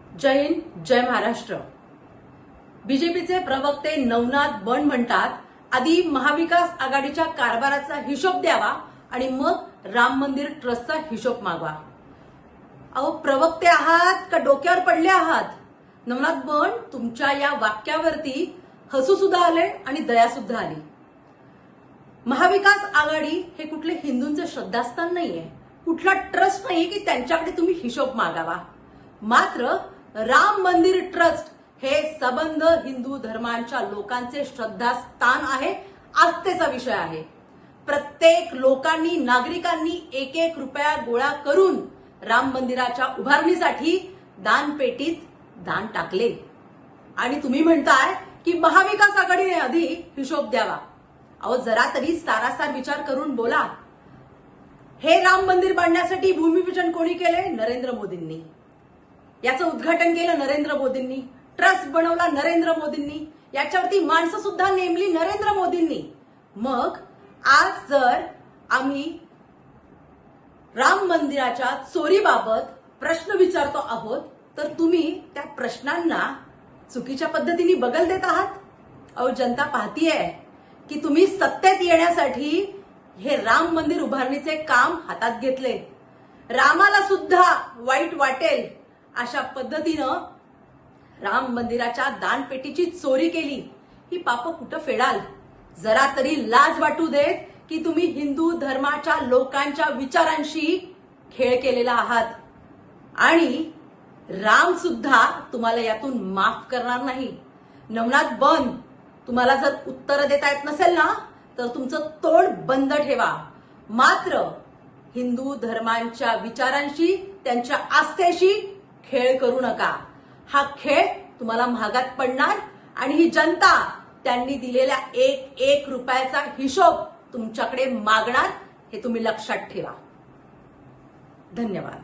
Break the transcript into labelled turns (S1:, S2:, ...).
S1: जय हिंद, जय महाराष्ट्र। बीजेपीचे प्रवक्ते नवनाथ बन म्हणतात, आधी महाविकास आघाडीच्या कारभाराचा हिशोब द्यावा आणि मग राम मंदिर ट्रस्टचा हिशोब मागवा। अहो, प्रवक्ते आहात का डोक्यावर पडले आहात? नवनाथ बन, तुमच्या या वाक्यावरती हसू सुद्धा आले आणि दया सुद्धा आली। महाविकास आघाडी हे कुठले हिंदूंचे श्रद्धास्थान नाहीये, कुठला ट्रस्ट नाहीये की त्यांच्याकडे तुम्ही हिशोब मागावा। मात्र राम मंदिर ट्रस्ट हे सबंध हिंदू धर्मांच्या लोकांचे श्रद्धास्थान आहे, आस्थेचा विषय आहे। प्रत्येक लोकांनी, नागरिकांनी एक एक रुपया गोळा करून राम मंदिराच्या उभारणीसाठी दानपेटीत दान टाकले आणि तुम्ही म्हणताय की महाविकास आघाडीने आधी हिशोब द्यावा। अहो, जरा तरी सारासार विचार करून बोला। हे राम मंदिर बांधण्यासाठी भूमिपूजन कोणी केले? नरेंद्र मोदींनी। याचं उद्घाटन केलं नरेंद्र मोदींनी, ट्रस्ट बनवला नरेंद्र मोदींनी, याच्यावरती माणसं सुद्धा नेमली नरेंद्र मोदींनी। मग आज जर आम्ही राम मंदिराच्या चोरीबाबत प्रश्न विचारतो आहोत, तर तुम्ही त्या प्रश्नांना चुकीच्या पद्धतीने बगल देत आहात। अहो, जनता पाहतीये की तुम्ही सत्तेत येण्यासाठी हे राम मंदिर उभारणीचे काम हातात घेतले। रामाला सुद्धा वाईट वाटेल अशा पद्धतीनं राम मंदिराच्या दानपेटीची चोरी केली। ही पापं कुठं फेडाल? जरा तरी लाज वाटू देत की तुम्ही हिंदू धर्माच्या लोकांच्या विचारांशी खेळ केलेला आहात आणि राम सुद्धा तुम्हाला यातून माफ करणार नाही। नवनाथ बन, तुम्हाला जर उत्तर देता येत नसेल ना, तर तुमचं तोंड बंद ठेवा। मात्र हिंदू धर्मांच्या विचारांशी, त्यांच्या आस्थेशी खेळ करू नका। हा खेळ तुम्हाला महागात पडणार आणि ही जनता त्यांनी दिलेल्या एक एक रुपयाचा हिशोब तुमच्याकडे मागणार, हे तुम्ही लक्षात ठेवा। धन्यवाद।